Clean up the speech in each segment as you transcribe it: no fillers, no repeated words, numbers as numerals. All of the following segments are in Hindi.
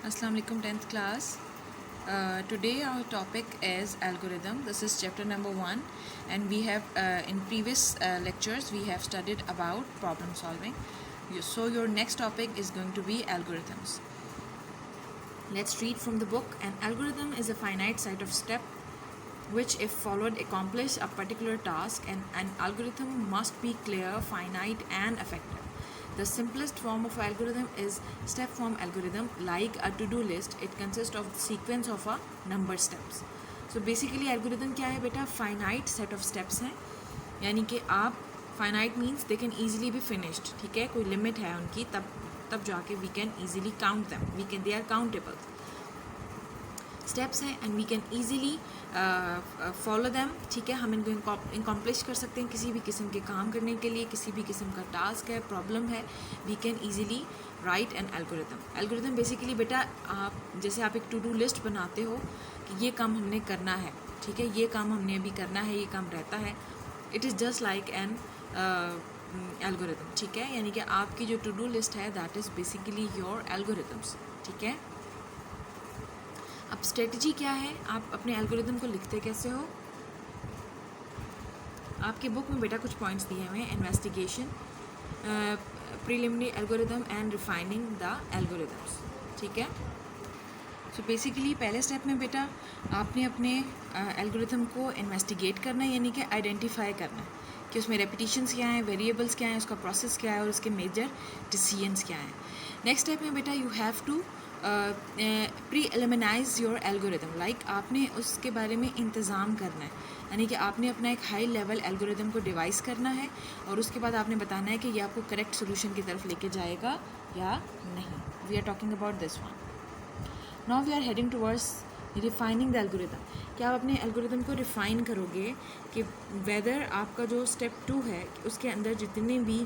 Assalamu alaikum 10th class. Today our topic is algorithm. This is chapter number 1 and we have in previous lectures we have studied about problem solving. So your next topic is going to be algorithms. Let's read from the book. An algorithm is a finite set of steps which if followed accomplish a particular task, and an algorithm must be clear, finite and effective. The simplest form of algorithm is step form algorithm. Like a to-do list, it consists of sequence of a number steps. So basically algorithm क्या है बेटा? Finite set of steps हैं, यानी कि आप finite means they can easily be finished. ठीक है, कोई limit है उनकी, तब जाके we can easily count them. They are countable. Steps हैं and we can easily follow them. ठीक है, हम इनको इनकम्प्लिश कर सकते हैं किसी भी किस्म के काम करने के लिए. किसी भी किस्म का टास्क है, प्रॉब्लम है, we can easily write an algorithm. Algorithm basically बेटा आप जैसे आप एक टू डू लिस्ट बनाते हो कि ये काम हमने करना है. ठीक है, ये काम हमने अभी करना है, ये काम रहता है. It is just like an algorithm. ठीक है, यानी कि आपकी जो टू डू लिस्ट है that is basically your algorithms. ठीक है, अब स्ट्रेटजी क्या है, आप अपने एल्गोरिथम को लिखते कैसे हो. आपके बुक में बेटा कुछ पॉइंट्स दिए हुए हैं. Investigation, preliminary algorithm and refining the algorithms. ठीक है, सो बेसिकली पहले स्टेप में बेटा आपने अपने एल्गोरिथम को इन्वेस्टिगेट करना है, यानी कि आइडेंटिफाई करना है कि उसमें रेपिटेशंस क्या हैं, वेरिएबल्स क्या हैं, उसका प्रोसेस क्या है और उसके मेजर डिसीजंस क्या हैं. नेक्स्ट स्टेप में बेटा you have to pre eliminise your algorithm. Like आपने उसके बारे में इंतज़ाम करना है, यानी कि आपने अपना एक हाई लेवल एल्गोरिथम को डिवाइस करना है और उसके बाद आपने बताना है कि ये आपको करेक्ट सोल्यूशन की तरफ लेके जाएगा या नहीं. We are talking about this one. Now we are heading towards refining the algorithm. क्या आप अपने एल्गोरिथम को रिफ़ाइन करोगे कि वेदर आपका जो स्टेप 2 है उसके अंदर जितने भी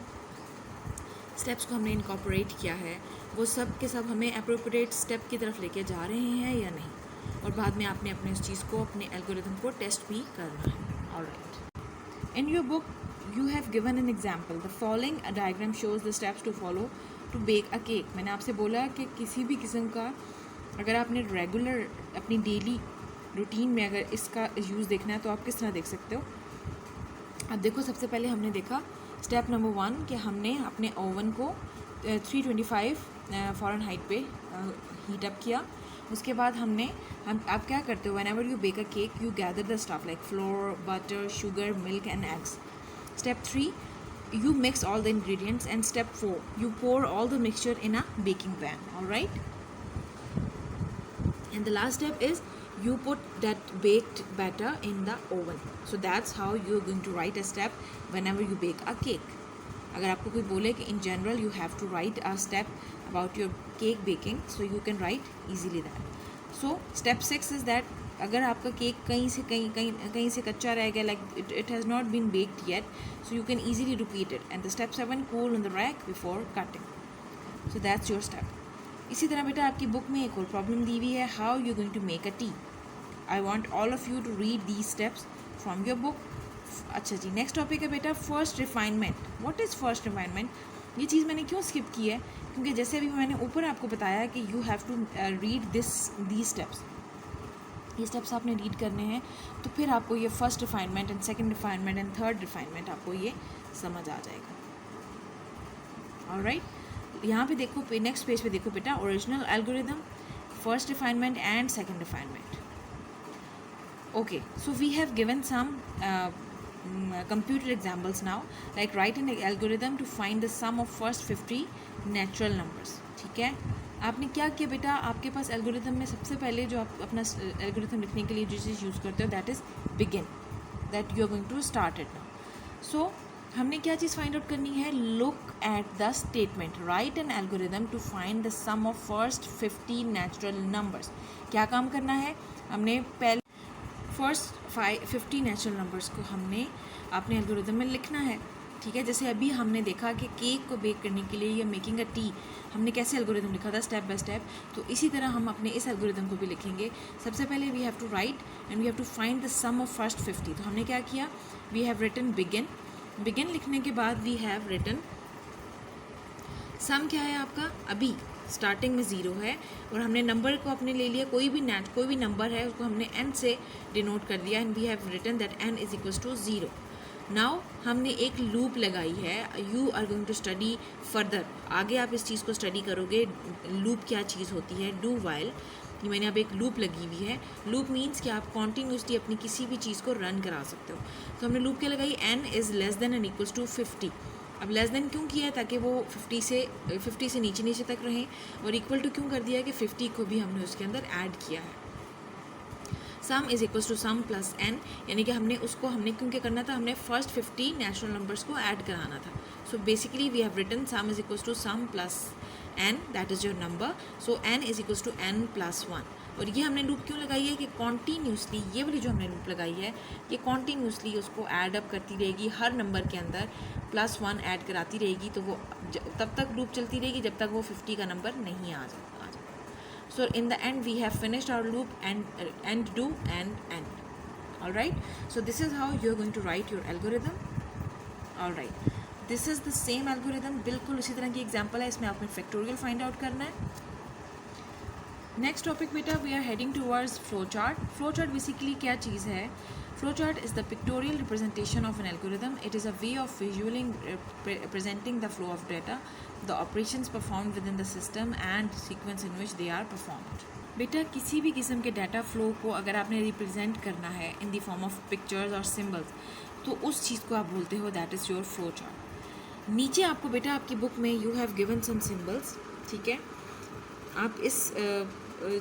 स्टेप्स को हमने इनकॉर्पोरेट किया है वो सब के सब हमें अप्रोप्रिएट स्टेप की तरफ लेके जा रहे हैं या नहीं. और बाद में आपने अपने उस चीज़ को, अपने एल्गोरिथम को टेस्ट भी करना है. Alright, in your book you have given an example. The following diagram shows the steps to follow to bake a cake. मैंने आपसे बोला कि किसी भी किस्म का अगर आपने रेगुलर अपनी डेली रूटीन में अगर इसका यूज़ देखना है तो आप किस तरह देख सकते हो. अब देखो, सबसे पहले हमने देखा स्टेप नंबर 1 कि हमने अपने ओवन को 325 फ़ारेनहाइट पे हीट अप किया. उसके बाद हम आप क्या करते हो, whenever you bake a cake you gather the stuff like flour, butter, sugar, milk and eggs. Step 3 you mix all the ingredients, and step 4 you pour all the mixture in a baking pan. All right, and the last step is you put that baked batter in the oven. So that's how you're going to write a step whenever you bake a cake. अगर आपको कोई बोले कि in general you have to write a step about your cake baking, so you can write easily that. So step 6 is that अगर आपका केक कहीं से कच्चा रह गया, like it has not been baked yet, so you can easily repeat it. And the step 7, cool on the rack before cutting. So that's your step. इसी तरह बेटा आपकी बुक में एक और प्रॉब्लम दी हुई है, how you going to make a tea. I want all of you to read these steps from your book. अच्छा जी, नेक्स्ट टॉपिक है बेटा first refinement. What is first refinement? ये चीज़ मैंने क्यों स्किप की है, क्योंकि जैसे अभी मैंने ऊपर आपको बताया कि you have to read the steps. ये स्टेप्स आपने रीड करने हैं तो फिर आपको ये first refinement and second refinement and third refinement आपको ये समझ आ जाएगा. ऑलराइट, यहाँ पे देखो, नेक्स्ट पेज पे देखो बेटा, original algorithm, first refinement and second refinement. Okay, so we have given some computer examples now, like write an algorithm to find the sum of first 50 natural numbers. ठीक है, आपने क्या किया बेटा, आपके पास एल्गोरिथम में सबसे पहले जो आप अपना एल्गोरिथम लिखने के लिए जो चीज़ यूज़ करते हो that is begin, that you are going to start it now. So हमने क्या चीज़ फाइंड आउट करनी है, look at the statement, write an algorithm to find the sum of first 50 natural numbers. क्या काम करना है, हमने पहले फर्स्ट 50 नेचुरल नंबर्स को हमने अपने एल्गोरिथम में लिखना है. ठीक है, जैसे अभी हमने देखा कि केक को बेक करने के लिए या मेकिंग अ टी हमने कैसे एल्गोरिथम लिखा था स्टेप बाय स्टेप, तो इसी तरह हम अपने इस एल्गोरिथम को भी लिखेंगे. सबसे पहले we have to write and we have to find the sum of first 50. तो हमने क्या किया, we have written begin. Begin लिखने के बाद वी हैव रिटन सम क्या है आपका, अभी स्टार्टिंग में 0 है और हमने नंबर को अपने ले लिया, कोई भी नंबर है उसको हमने n से डिनोट कर दिया, and we have written that n is equals to 0. Now हमने एक लूप लगाई है. You are going to study further, आगे आप इस चीज़ को स्टडी करोगे लूप क्या चीज़ होती है. डू वाइल कि मैंने अब एक लूप लगी हुई है. लूप मीन्स कि आप कॉन्टीन्यूसली अपनी किसी भी चीज़ को रन करा सकते हो. तो हमने लूप क्या लगाई, n is less than and equals to 50. अब लेस देन क्यों किया है, ताकि वो 50 से नीचे तक रहें, और इक्वल टू क्यों कर दिया है कि 50 को भी हमने उसके अंदर ऐड किया है. Sum is equals to sum plus n, यानी कि हमने क्योंकि करना था, हमने फर्स्ट 50 नेचुरल नंबर्स को ऐड कराना था. So basically we have written sum is equals to sum plus n, that is your number. So n is equals to n plus 1. और ये हमने लूप क्यों लगाई है कि कॉन्टीन्यूसली, ये वाली जो हमने लूप लगाई है ये कॉन्टीन्यूसली उसको ऐड अप करती रहेगी, हर नंबर के अंदर +1 ऐड कराती रहेगी. तो वो तब तक लूप चलती रहेगी जब तक वो 50 का नंबर नहीं आ जाता. So in the end we have finished our loop and do and end. All right, so this is how you are going to write your algorithm. All right, this is the same algorithm, बिल्कुल उसी तरह की एग्जाम्पल है. इसमें आपने फैक्टोरियल फाइंड आउट करना है. नेक्स्ट टॉपिक बेटा, we are heading towards flow chart. Flow chart basically क्या चीज़ है? Flow chart is the pictorial representation of an algorithm. It is a way of visually presenting the flow of data, the operations performed within the system and sequence in which they are performed. बेटा किसी भी किस्म के डाटा फ्लो को अगर आपने रिप्रेजेंट करना है in the form of pictures और सिम्बल्स, तो उस चीज़ को आप बोलते हो that is your flow chart. नीचे आपको बेटा आपकी बुक में you have given some symbols, ठीक है. आप इस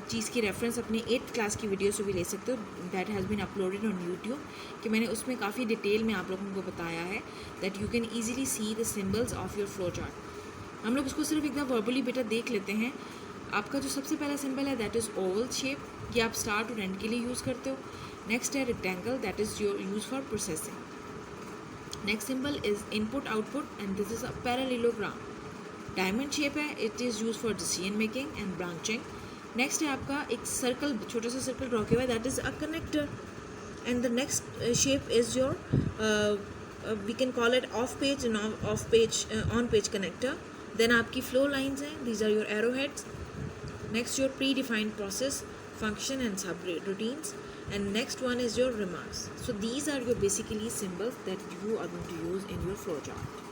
चीज़ की रेफरेंस अपनी 8th क्लास की वीडियो से भी ले सकते हो, that has been uploaded on YouTube, कि मैंने उसमें काफ़ी डिटेल में आप लोगों को बताया है that you can easily see the symbols of your flow chart. हम लोग उसको सिर्फ एकदम वर्बली बेटा देख लेते हैं. आपका जो सबसे पहला सिंबल है दैट इज़ ओवल शेप, ये आप स्टार्ट और एंड के लिए यूज़ करते हो. नेक्स्ट है rectangle, that is your use for processing. Next symbol is input output and this is a parallelogram. Diamond shape है, it is use for decision making and branching. Next है आपका एक सर्कल, छोटा सा सर्कल ड्रॉ किया हुआ है, that is a connector. And the next shape is your we can call it off page and off page on page connector. Then आपकी फ्लो लाइन्स हैं, these are your arrow heads. Next your predefined process, function and subroutines. And next one is your remarks. So these are your basically symbols that you are going to use in your flow chart.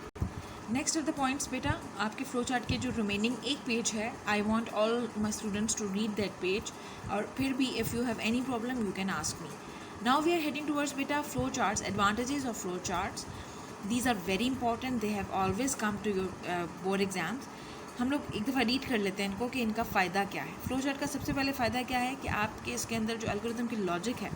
Next are the points बेटा, आपके फ्लो चार्ट के जो रिमेनिंग एक पेज है, I want all my students to read that page, और फिर भी if you have any problem you can ask me. Now we are heading towards बेटा flow charts, advantages of flow charts. These are very important, they have always come to your board exams. हम लोग एक दफ़ा रीड कर लेते हैं इनको कि इनका फ़ायदा क्या है. फ्लो चार्ट का सबसे पहले फ़ायदा क्या है कि आपके इसके अंदर जो एल्गोरिथम की लॉजिक है,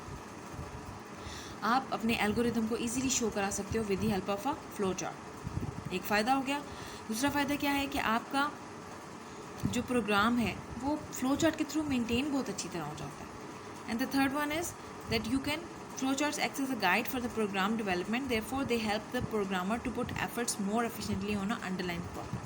आप अपने एल्गोरिथम को ईजिली शो करा सकते हो with the help of a flow chart. एक फ़ायदा हो गया. दूसरा फ़ायदा क्या है कि आपका जो प्रोग्राम है वो फ्लो चार्ट के थ्रू मेंटेन बहुत अच्छी तरह हो जाता है. And the third one is that you can flow charts act as a guide for the program development, therefore they help the programmer to put efforts more efficiently on a underline problem.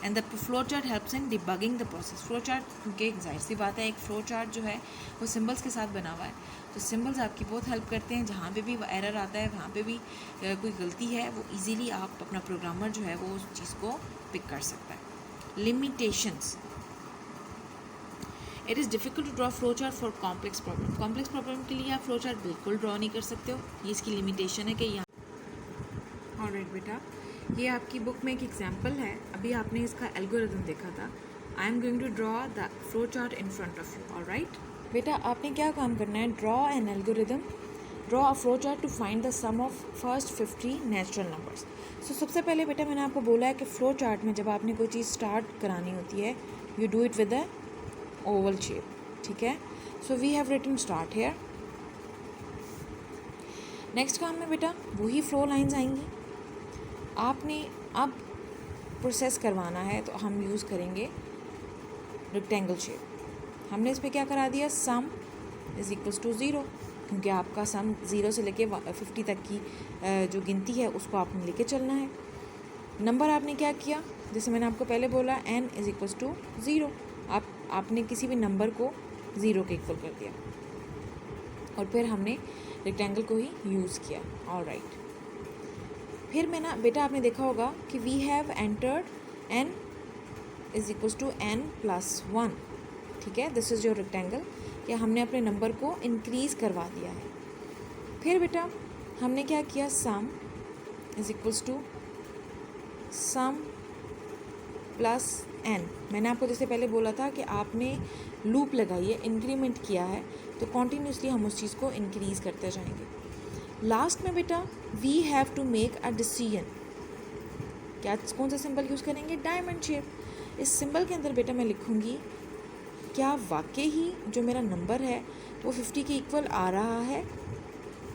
And the flow chart helps in debugging the process. Flow chart क्योंकि जाहिर सी बात है एक फ्लो चार्ट जो है वो सिम्बल्स के साथ बना हुआ है, तो सिम्बल्स आपकी बहुत हेल्प करते हैं. जहाँ पे भी एरर आता है, वहाँ पे भी कोई गलती है, वो इजीली आप अपना प्रोग्रामर जो है वो उस चीज़ को पिक कर सकता है. Limitations, it is difficult to draw flow chart for complex problem. Complex problem के लिए आप फ्लो चार्ट बिल्कुल ड्रॉ नहीं कर सकते हो, ये इसकी लिमिटेशन है कि यहाँ. ऑलराइट बेटा, ये आपकी बुक में एक एग्जाम्पल है, अभी आपने इसका एल्गोरिथम देखा था. I am going to draw the flow chart in front of you. Alright बेटा, आपने क्या काम करना है, draw an algorithm, draw a flow chart to find the sum of first 50 natural numbers. So सबसे पहले बेटा मैंने आपको बोला है कि फ़्लो चार्ट में जब आपने कोई चीज़ स्टार्ट करानी होती है, you do it with a oval shape. ठीक है, so we have written start here. Next काम में बेटा वही फ्लो लाइंस आएंगी. आपने अब प्रोसेस करवाना है तो हम यूज़ करेंगे रेक्टेंगल शेप. हमने इस पर क्या करा दिया, सम इज़ इक्वल्स टू 0, क्योंकि आपका सम 0 से लेके 50 तक की जो गिनती है उसको आपने लेके चलना है. नंबर आपने क्या किया, जैसे मैंने आपको पहले बोला n इज़ इक्वल्स टू 0, आपने किसी भी नंबर को 0 के इक्वल कर दिया और फिर हमने रेक्टेंगल को ही यूज़ किया. ऑलराइट, फिर मैं ना बेटा आपने देखा होगा कि we have entered n is equals to n+1, ठीक है, दिस इज़ योर रेक्टेंगल, कि हमने अपने नंबर को इंक्रीज़ करवा दिया है। फिर बेटा हमने क्या किया, sum is equals to sum plus n। मैंने आपको जैसे पहले बोला था कि आपने लूप लगाई है, इंक्रीमेंट किया है, तो कॉन्टीन्यूसली हम उस चीज़ को इंक्रीज़ करते जाएंगे। लास्ट में बेटा we have to make a decision, क्या कौन सा सिंबल यूज़ करेंगे, डायमंड शेप। इस सिंबल के अंदर बेटा मैं लिखूँगी क्या वाकई ही जो मेरा नंबर है वो 50 के इक्वल आ रहा है।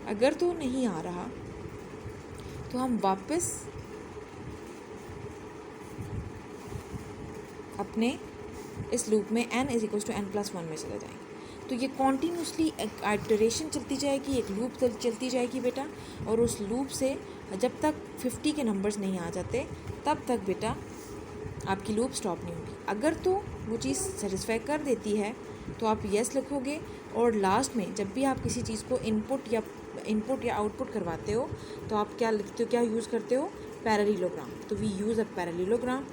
अगर तो नहीं आ रहा तो हम वापस अपने इस लूप में n is equals to n+1 में चले जाएंगे। तो ये कॉन्टीन्यूसली एक आइटरेशन चलती जाएगी, एक लूप चलती जाएगी बेटा, और उस लूप से जब तक 50 के नंबर्स नहीं आ जाते तब तक बेटा आपकी लूप स्टॉप नहीं होगी। अगर तो वो चीज़ सेटिस्फाई कर देती है तो आप येस लिखोगे, और लास्ट में जब भी आप किसी चीज़ को इनपुट या आउटपुट करवाते हो तो आप क्या लिखते हो, क्या यूज़ करते हो, पैरेललोग्राम। तो वी यूज़ अ पैरेललोग्राम।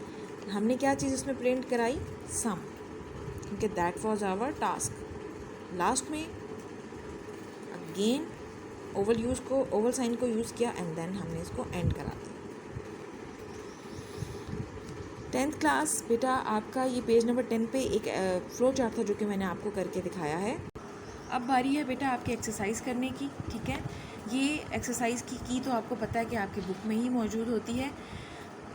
हमने क्या चीज़ इसमें प्रिंट कराई, सम, क्योंकि that was our task. Last में अगेन ओवल साइन को यूज़ किया एंड देन हमने इसको एंड करा दिया। 10th क्लास बेटा आपका ये पेज नंबर 10 पे एक फ्लो चार्ट था जो कि मैंने आपको करके दिखाया है। अब बारी है बेटा आपकी एक्सरसाइज करने की, ठीक है। ये एक्सरसाइज की तो आपको पता है कि आपकी बुक में ही मौजूद होती है।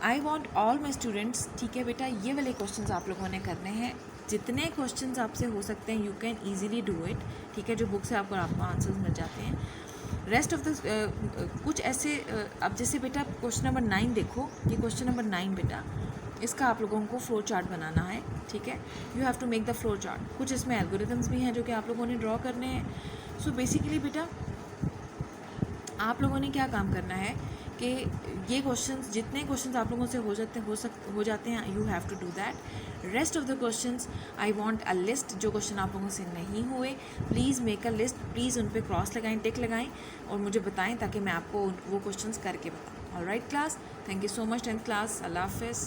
I want all my students, ठीक है बेटा, ये वाले क्वेश्चंस आप लोगों ने करने हैं। जितने क्वेश्चंस आपसे हो सकते हैं you can easily do it, ठीक है, जो बुक से आपको आंसर्स मिल जाते हैं। रेस्ट ऑफ द कुछ ऐसे अब जैसे बेटा क्वेश्चन नंबर 9 देखो, ये क्वेश्चन नंबर 9 बेटा, इसका आप लोगों को फ्लो चार्ट बनाना है, ठीक है। You have to make the flow chart. कुछ इसमें एल्गोरिथम्स भी हैं जो कि आप लोगों ने ड्रॉ करने हैं। सो बेसिकली बेटा आप लोगों ने क्या काम करना है कि ये क्वेश्चंस, जितने क्वेश्चंस आप लोगों से हो जाते हैं, you have to do that. Rest of the questions I want a list. जो क्वेश्चन आप लोगों से नहीं हुए please make a list, please उन पे क्रॉस लगाएं, टिक लगाएं और मुझे बताएं ताकि मैं आपको वो क्वेश्चंस करके बताऊँ। Alright class, thank you so much 10th class, अल्लाह हाफिज़।